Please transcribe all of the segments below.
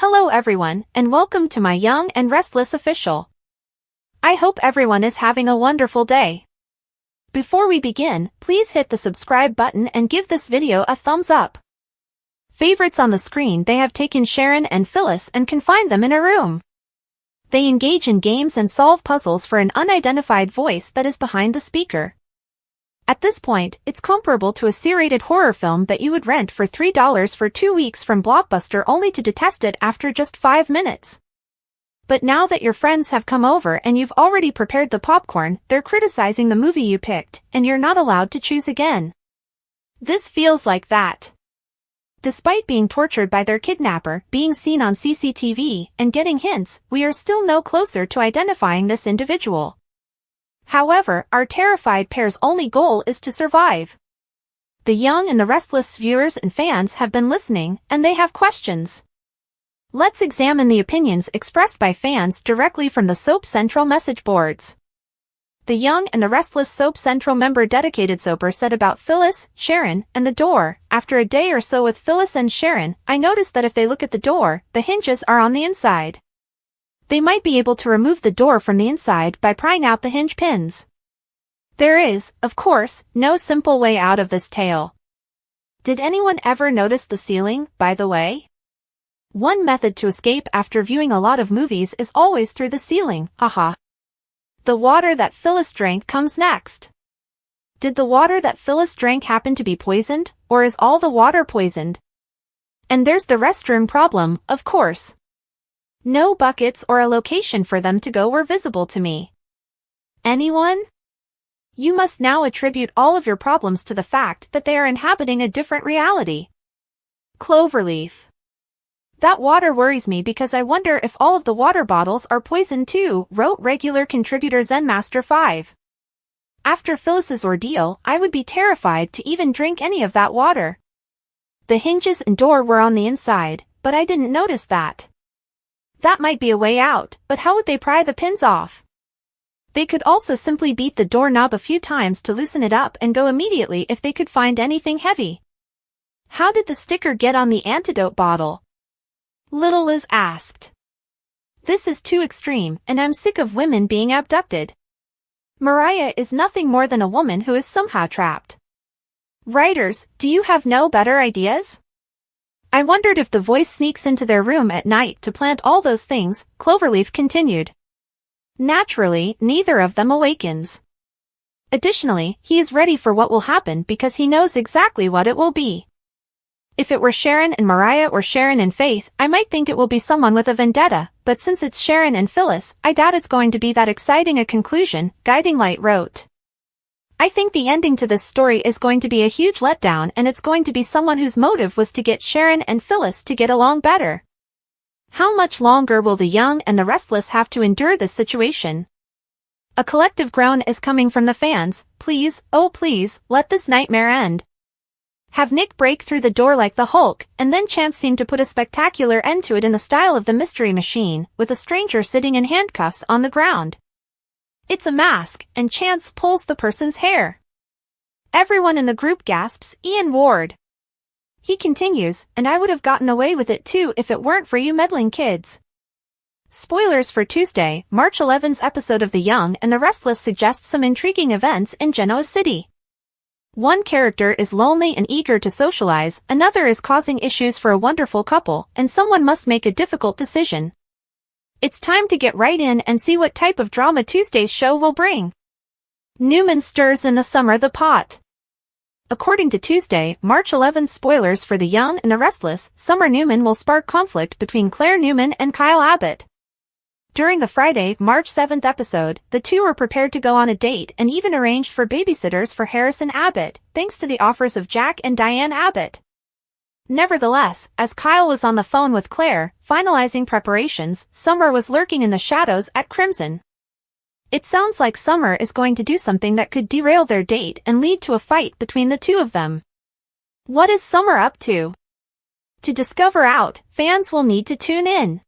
Hello everyone, and welcome to my Young and Restless official. I hope everyone is having a wonderful day. Before we begin, please hit the subscribe button and give this video a thumbs up. Favorites on the screen. They have taken Sharon and Phyllis and confined them in a room. They engage in games and solve puzzles for an unidentified voice that is behind the speaker. At this point, it's comparable to a C-rated horror film that you would rent for $3 for 2 weeks from Blockbuster only to detest it after just 5 minutes. But now that your friends have come over and you've already prepared the popcorn, they're criticizing the movie you picked, and you're not allowed to choose again. This feels like that. Despite being tortured by their kidnapper, being seen on CCTV, and getting hints, we are still no closer to identifying this individual. However, our terrified pair's only goal is to survive. The Young and the Restless viewers and fans have been listening, and they have questions. Let's examine the opinions expressed by fans directly from the Soap Central message boards. The Young and the Restless Soap Central member Dedicated Soaper said about Phyllis, Sharon, and the door, "After a day or so with Phyllis and Sharon, I noticed that if they look at the door, the hinges are on the inside. They might be able to remove the door from the inside by prying out the hinge pins. There is, of course, no simple way out of this tale. Did anyone ever notice the ceiling, by the way? One method to escape after viewing a lot of movies is always through the ceiling, haha. The water that Phyllis drank comes next. Did the water that Phyllis drank happen to be poisoned, or is all the water poisoned? And there's the restroom problem, of course. No buckets or a location for them to go were visible to me. Anyone? You must now attribute all of your problems to the fact that they are inhabiting a different reality. Cloverleaf. That water worries me because I wonder if all of the water bottles are poisoned too, wrote regular contributor ZenMaster5. After Phyllis's ordeal, I would be terrified to even drink any of that water. The hinges and door were on the inside, but I didn't notice that. That might be a way out, but how would they pry the pins off? They could also simply beat the doorknob a few times to loosen it up and go immediately if they could find anything heavy. How did the sticker get on the antidote bottle? Little Liz asked. This is too extreme, and I'm sick of women being abducted. Mariah is nothing more than a woman who is somehow trapped. Writers, do you have no better ideas? I wondered if the voice sneaks into their room at night to plant all those things, Cloverleaf continued. Naturally, neither of them awakens. Additionally, he is ready for what will happen because he knows exactly what it will be. If it were Sharon and Mariah or Sharon and Faith, I might think it will be someone with a vendetta, but since it's Sharon and Phyllis, I doubt it's going to be that exciting a conclusion, Guiding Light wrote. I think the ending to this story is going to be a huge letdown, and it's going to be someone whose motive was to get Sharon and Phyllis to get along better. How much longer will the Young and the Restless have to endure this situation? A collective groan is coming from the fans. Please, oh please, let this nightmare end. Have Nick break through the door like the Hulk, and then Chance seemed to put a spectacular end to it in the style of the Mystery Machine, with a stranger sitting in handcuffs on the ground. It's a mask, and Chance pulls the person's hair. Everyone in the group gasps, Ian Ward. He continues, and I would have gotten away with it too if it weren't for you meddling kids. Spoilers for Tuesday, March 11's episode of The Young and the Restless suggests some intriguing events in Genoa City. One character is lonely and eager to socialize, another is causing issues for a wonderful couple, and someone must make a difficult decision. It's time to get right in and see what type of drama Tuesday's show will bring. Newman stirs in the summer the pot. According to Tuesday, March 11 spoilers for The Young and the Restless, Summer Newman will spark conflict between Claire Newman and Kyle Abbott. During the Friday, March 7 episode, the two were prepared to go on a date and even arranged for babysitters for Harrison Abbott, thanks to the offers of Jack and Diane Abbott. Nevertheless, as Kyle was on the phone with Claire, finalizing preparations, Summer was lurking in the shadows at Crimson. It sounds like Summer is going to do something that could derail their date and lead to a fight between the two of them. What is Summer up to? To discover out, fans will need to tune in.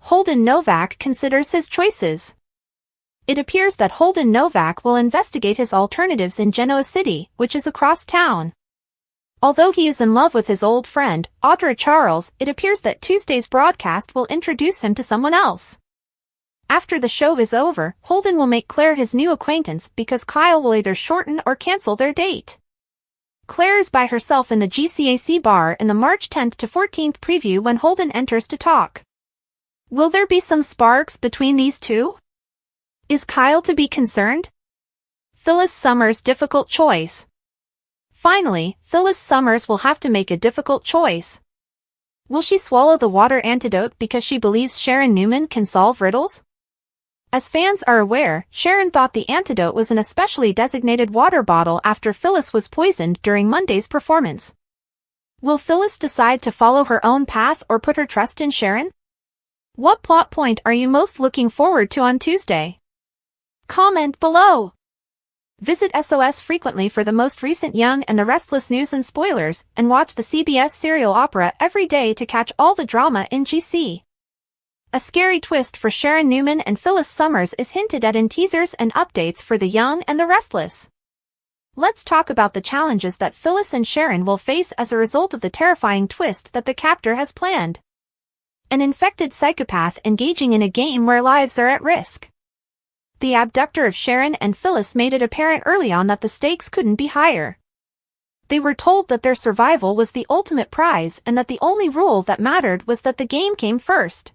Holden Novak considers his choices. It appears that Holden Novak will investigate his alternatives in Genoa City, which is across town. Although he is in love with his old friend, Audra Charles, it appears that Tuesday's broadcast will introduce him to someone else. After the show is over, Holden will make Claire his new acquaintance because Kyle will either shorten or cancel their date. Claire is by herself in the GCAC bar in the March 10th to 14th preview when Holden enters to talk. Will there be some sparks between these two? Is Kyle to be concerned? Phyllis Summers' difficult choice. Finally, Phyllis Summers will have to make a difficult choice. Will she swallow the water antidote because she believes Sharon Newman can solve riddles? As fans are aware, Sharon thought the antidote was an especially designated water bottle after Phyllis was poisoned during Monday's performance. Will Phyllis decide to follow her own path or put her trust in Sharon? What plot point are you most looking forward to on Tuesday? Comment below. Visit SOS frequently for the most recent Young and the Restless news and spoilers, and watch the CBS serial opera every day to catch all the drama in GC. A scary twist for Sharon Newman and Phyllis Summers is hinted at in teasers and updates for The Young and the Restless. Let's talk about the challenges that Phyllis and Sharon will face as a result of the terrifying twist that the captor has planned. An infected psychopath engaging in a game where lives are at risk. The abductor of Sharon and Phyllis made it apparent early on that the stakes couldn't be higher. They were told that their survival was the ultimate prize and that the only rule that mattered was that the game came first.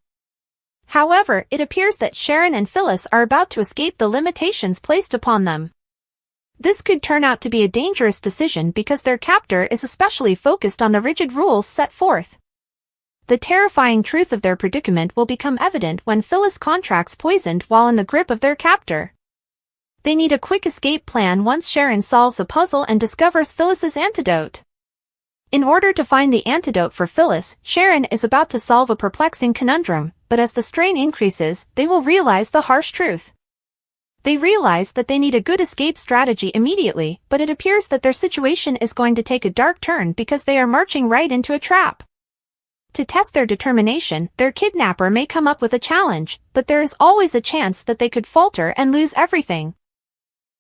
However, it appears that Sharon and Phyllis are about to escape the limitations placed upon them. This could turn out to be a dangerous decision because their captor is especially focused on the rigid rules set forth. The terrifying truth of their predicament will become evident when Phyllis contracts poisoned while in the grip of their captor. They need a quick escape plan once Sharon solves a puzzle and discovers Phyllis's antidote. In order to find the antidote for Phyllis, Sharon is about to solve a perplexing conundrum, but as the strain increases, they will realize the harsh truth. They realize that they need a good escape strategy immediately, but it appears that their situation is going to take a dark turn because they are marching right into a trap. To test their determination, their kidnapper may come up with a challenge, but there is always a chance that they could falter and lose everything.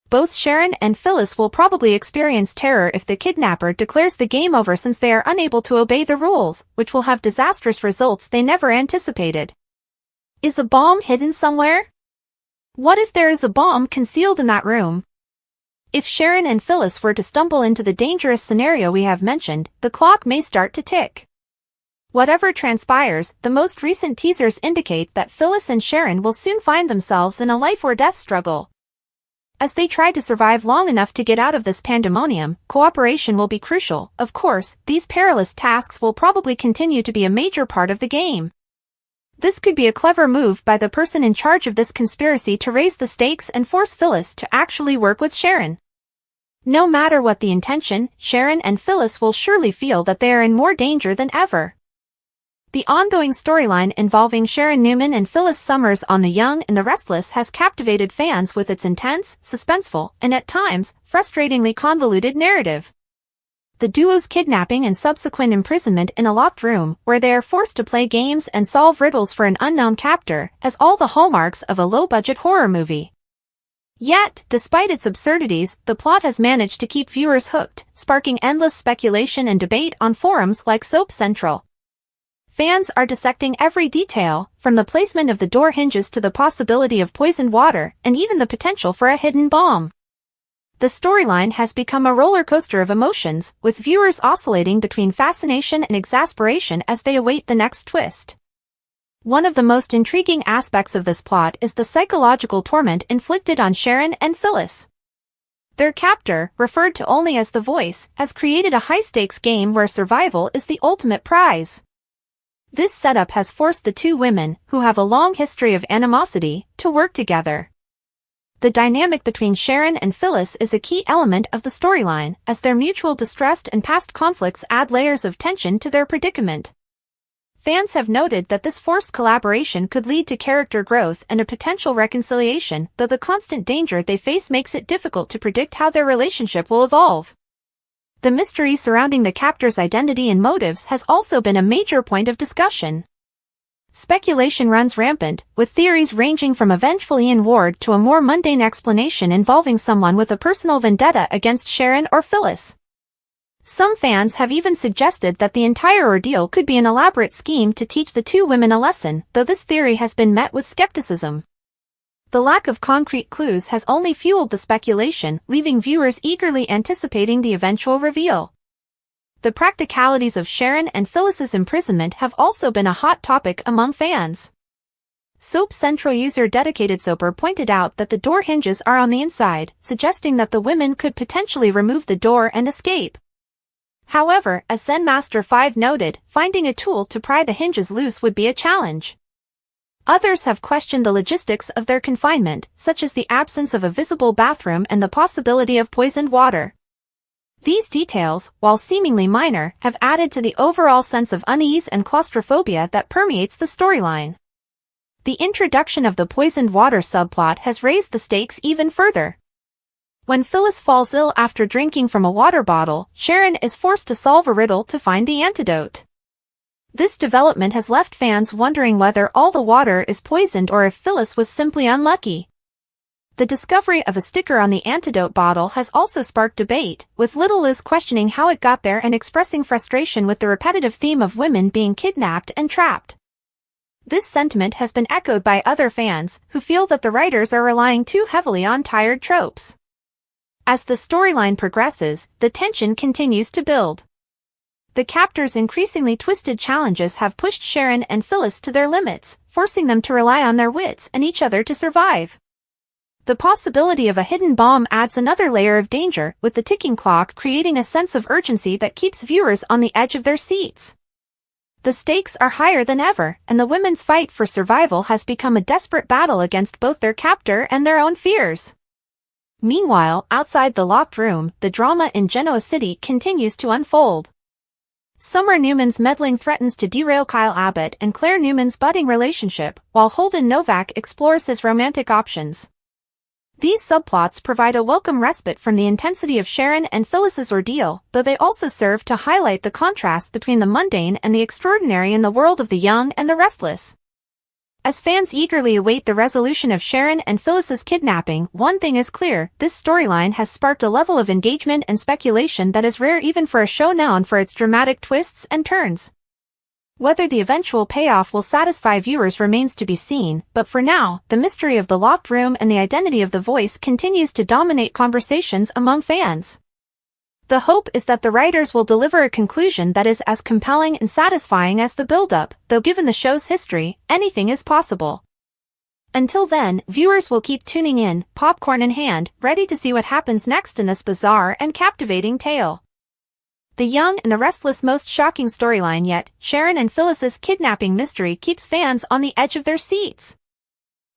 Both Sharon and Phyllis will probably experience terror if the kidnapper declares the game over since they are unable to obey the rules, which will have disastrous results they never anticipated. Is a bomb hidden somewhere? What if there is a bomb concealed in that room? If Sharon and Phyllis were to stumble into the dangerous scenario we have mentioned, the clock may start to tick. Whatever transpires, the most recent teasers indicate that Phyllis and Sharon will soon find themselves in a life-or-death struggle. As they try to survive long enough to get out of this pandemonium, cooperation will be crucial. Of course, these perilous tasks will probably continue to be a major part of the game. This could be a clever move by the person in charge of this conspiracy to raise the stakes and force Phyllis to actually work with Sharon. No matter what the intention, Sharon and Phyllis will surely feel that they are in more danger than ever. The ongoing storyline involving Sharon Newman and Phyllis Summers on The Young and the Restless has captivated fans with its intense, suspenseful, and at times, frustratingly convoluted narrative. The duo's kidnapping and subsequent imprisonment in a locked room, where they are forced to play games and solve riddles for an unknown captor, has all the hallmarks of a low-budget horror movie. Yet, despite its absurdities, the plot has managed to keep viewers hooked, sparking endless speculation and debate on forums like Soap Central. Fans are dissecting every detail, from the placement of the door hinges to the possibility of poisoned water, and even the potential for a hidden bomb. The storyline has become a roller coaster of emotions, with viewers oscillating between fascination and exasperation as they await the next twist. One of the most intriguing aspects of this plot is the psychological torment inflicted on Sharon and Phyllis. Their captor, referred to only as the Voice, has created a high-stakes game where survival is the ultimate prize. This setup has forced the two women, who have a long history of animosity, to work together. The dynamic between Sharon and Phyllis is a key element of the storyline, as their mutual distrust and past conflicts add layers of tension to their predicament. Fans have noted that this forced collaboration could lead to character growth and a potential reconciliation, though the constant danger they face makes it difficult to predict how their relationship will evolve. The mystery surrounding the captor's identity and motives has also been a major point of discussion. Speculation runs rampant, with theories ranging from a vengeful Ian Ward to a more mundane explanation involving someone with a personal vendetta against Sharon or Phyllis. Some fans have even suggested that the entire ordeal could be an elaborate scheme to teach the two women a lesson, though this theory has been met with skepticism. The lack of concrete clues has only fueled the speculation, leaving viewers eagerly anticipating the eventual reveal. The practicalities of Sharon and Phyllis's imprisonment have also been a hot topic among fans. Soap Central user Dedicated Soaper pointed out that the door hinges are on the inside, suggesting that the women could potentially remove the door and escape. However, as Zen Master 5 noted, finding a tool to pry the hinges loose would be a challenge. Others have questioned the logistics of their confinement, such as the absence of a visible bathroom and the possibility of poisoned water. These details, while seemingly minor, have added to the overall sense of unease and claustrophobia that permeates the storyline. The introduction of the poisoned water subplot has raised the stakes even further. When Phyllis falls ill after drinking from a water bottle, Sharon is forced to solve a riddle to find the antidote. This development has left fans wondering whether all the water is poisoned or if Phyllis was simply unlucky. The discovery of a sticker on the antidote bottle has also sparked debate, with little Liz questioning how it got there and expressing frustration with the repetitive theme of women being kidnapped and trapped. This sentiment has been echoed by other fans, who feel that the writers are relying too heavily on tired tropes. As the storyline progresses, the tension continues to build. The captor's increasingly twisted challenges have pushed Sharon and Phyllis to their limits, forcing them to rely on their wits and each other to survive. The possibility of a hidden bomb adds another layer of danger, with the ticking clock creating a sense of urgency that keeps viewers on the edge of their seats. The stakes are higher than ever, and the women's fight for survival has become a desperate battle against both their captor and their own fears. Meanwhile, outside the locked room, the drama in Genoa City continues to unfold. Summer Newman's meddling threatens to derail Kyle Abbott and Claire Newman's budding relationship, while Holden Novak explores his romantic options. These subplots provide a welcome respite from the intensity of Sharon and Phyllis's ordeal, though they also serve to highlight the contrast between the mundane and the extraordinary in the world of the young and the restless. As fans eagerly await the resolution of Sharon and Phyllis's kidnapping, one thing is clear: this storyline has sparked a level of engagement and speculation that is rare even for a show known for its dramatic twists and turns. Whether the eventual payoff will satisfy viewers remains to be seen, but for now, the mystery of the locked room and the identity of the voice continues to dominate conversations among fans. The hope is that the writers will deliver a conclusion that is as compelling and satisfying as the build-up, though given the show's history, anything is possible. Until then, viewers will keep tuning in, popcorn in hand, ready to see what happens next in this bizarre and captivating tale. The young and the restless, most shocking storyline yet, Sharon and Phyllis's kidnapping mystery keeps fans on the edge of their seats.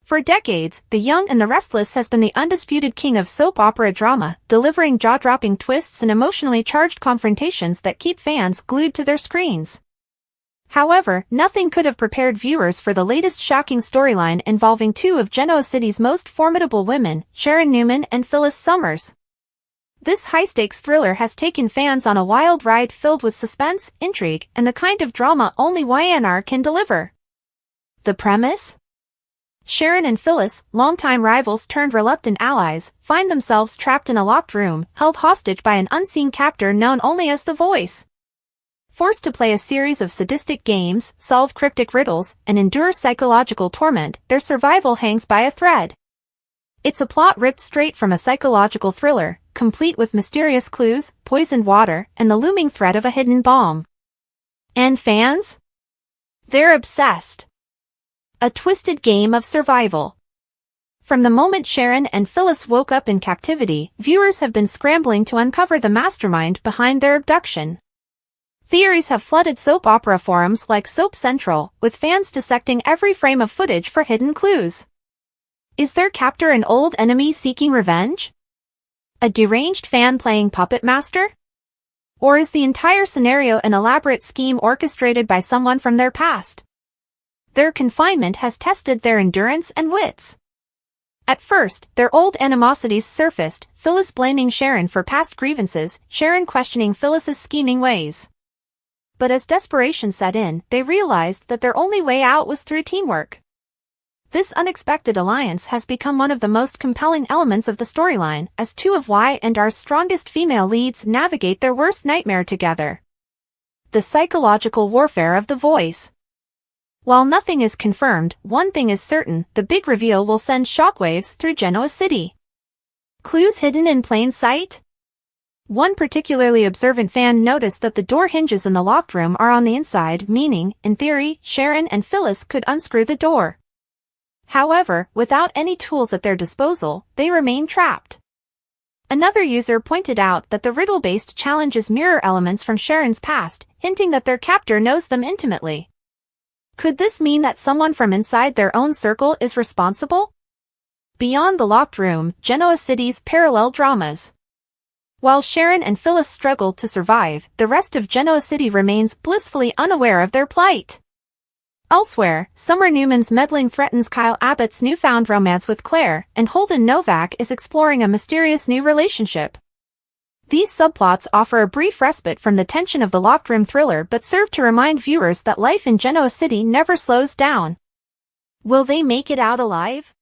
For decades, The Young and the Restless has been the undisputed king of soap opera drama, delivering jaw-dropping twists and emotionally charged confrontations that keep fans glued to their screens. However, nothing could have prepared viewers for the latest shocking storyline involving two of Genoa City's most formidable women, Sharon Newman and Phyllis Summers. This high-stakes thriller has taken fans on a wild ride filled with suspense, intrigue, and the kind of drama only YNR can deliver. The premise? Sharon and Phyllis, longtime rivals turned reluctant allies, find themselves trapped in a locked room, held hostage by an unseen captor known only as the Voice. Forced to play a series of sadistic games, solve cryptic riddles, and endure psychological torment, their survival hangs by a thread. It's a plot ripped straight from a psychological thriller, complete with mysterious clues, poisoned water, and the looming threat of a hidden bomb. And fans? They're obsessed. A twisted game of survival. From the moment Sharon and Phyllis woke up in captivity, viewers have been scrambling to uncover the mastermind behind their abduction. Theories have flooded soap opera forums like Soap Central, with fans dissecting every frame of footage for hidden clues. Is their captor an old enemy seeking revenge? A deranged fan playing puppet master? Or is the entire scenario an elaborate scheme orchestrated by someone from their past? Their confinement has tested their endurance and wits. At first, their old animosities surfaced, Phyllis blaming Sharon for past grievances, Sharon questioning Phyllis's scheming ways. But as desperation set in, they realized that their only way out was through teamwork. This unexpected alliance has become one of the most compelling elements of the storyline, as two of Y and R's strongest female leads navigate their worst nightmare together. The psychological warfare of the voice. While nothing is confirmed, one thing is certain: the big reveal will send shockwaves through Genoa City. Clues hidden in plain sight? One particularly observant fan noticed that the door hinges in the locked room are on the inside, meaning, in theory, Sharon and Phyllis could unscrew the door. However, without any tools at their disposal, they remain trapped. Another user pointed out that the riddle-based challenges mirror elements from Sharon's past, hinting that their captor knows them intimately. Could this mean that someone from inside their own circle is responsible? Beyond the locked room, Genoa City's parallel dramas. While Sharon and Phyllis struggle to survive, the rest of Genoa City remains blissfully unaware of their plight. Elsewhere, Summer Newman's meddling threatens Kyle Abbott's newfound romance with Claire, and Holden Novak is exploring a mysterious new relationship. These subplots offer a brief respite from the tension of the locked room thriller but serve to remind viewers that life in Genoa City never slows down. Will they make it out alive?